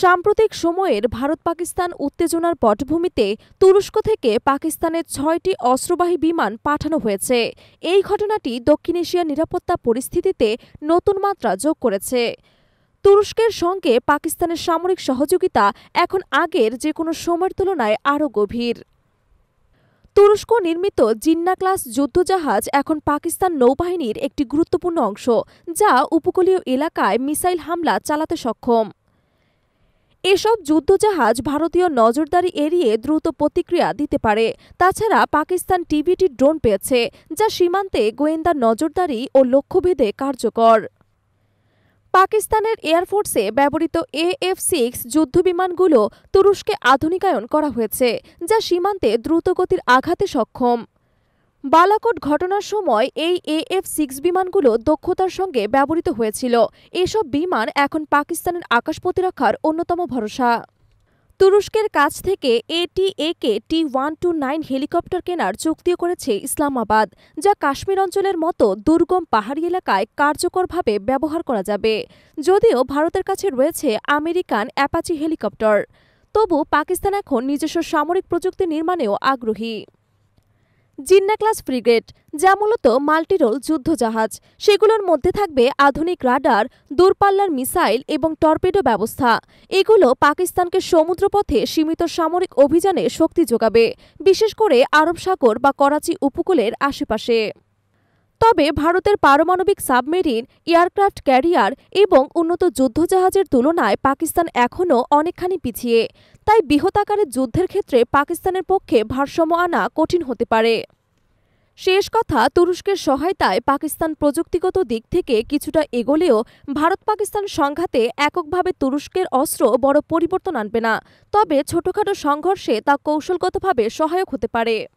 সাম্প্রতিক সময়ের ভারত-পাকিস্তান উত্তেজনার পটভূমিতে তুরস্ক থেকে পাকিস্তানে ৬টি অস্ত্রবাহী বিমান পাঠানো হয়েছে। এই ঘটনাটি দক্ষিণ এশিয়ার নিরাপত্তা পরিস্থিতিতে নতুন মাত্রা যোগ করেছে। তুরস্কের সঙ্গে পাকিস্তানের সামরিক সহযোগিতা এখন আগের যেকোনো সময়ের তুলনায় আরও গভীর। তুরস্ক নির্মিত জিন্না ক্লাস যুদ্ধজাহাজ এখন পাকিস্তান নৌবাহিনীর একটি গুরুত্বপূর্ণ অংশ, যা উপকূলীয় এলাকায় মিসাইল হামলা চালাতে সক্ষম। এসব যুদ্ধজাহাজ ভারতীয় নজরদারি এড়িয়ে দ্রুত প্রতিক্রিয়া দিতে পারে। তাছাড়া পাকিস্তান টিবিটি ড্রোন পেয়েছে, যা সীমান্তে গোয়েন্দা নজরদারি ও লক্ষ্যভেদে কার্যকর। পাকিস্তানের এয়ারফোর্সে ব্যবহৃত AF-6 যুদ্ধবিমানগুলো তুরস্কে আধুনিকায়ন করা হয়েছে, যা সীমান্তে দ্রুতগতির আঘাতে সক্ষম। বালাকোট ঘটনার সময় এই AF-6 বিমানগুলো দক্ষতার সঙ্গে ব্যবহৃত হয়েছিল। এসব বিমান এখন পাকিস্তানের আকাশ প্রতিরক্ষার অন্যতম ভরসা। তুরস্কের কাছ থেকে AT-AK-T-129 হেলিকপ্টার কেনার চুক্তিও করেছে ইসলামাবাদ, যা কাশ্মীর অঞ্চলের মতো দুর্গম পাহাড়ি এলাকায় কার্যকরভাবে ব্যবহার করা যাবে। যদিও ভারতের কাছে রয়েছে আমেরিকান অ্যাপাচি হেলিকপ্টার, তবু পাকিস্তান এখন নিজস্ব সামরিক প্রযুক্তি নির্মাণেও আগ্রহী। জিন্না ক্লাস ফ্রিগেট, যা মূলত মাল্টিরোল যুদ্ধজাহাজ, সেগুলোর মধ্যে থাকবে আধুনিক রাডার, দূরপাল্লার মিসাইল এবং টর্পেডো ব্যবস্থা। এগুলো পাকিস্তানকে সমুদ্রপথে সীমিত সামরিক অভিযানে শক্তি যোগাবে, বিশেষ করে আরব সাগর বা করাচি উপকূলের আশেপাশে। তবে ভারতের পারমাণবিক সাবমেরিন, এয়ারক্রাফট ক্যারিয়ার এবং উন্নত যুদ্ধজাহাজের তুলনায় পাকিস্তান এখনও অনেকখানি পিছিয়ে। তাই বৃহদাকারের যুদ্ধের ক্ষেত্রে পাকিস্তানের পক্ষে ভারসাম্য আনা কঠিন হতে পারে। শেষ কথা, তুরস্কের সহায়তায় পাকিস্তান প্রযুক্তিগত দিক থেকে কিছুটা এগোলেও ভারত-পাকিস্তান সংঘাতে এককভাবে তুরস্কের অস্ত্র বড় পরিবর্তন আনবে না। তবে ছোটখাটো সংঘর্ষে তা কৌশলগতভাবে সহায়ক হতে পারে।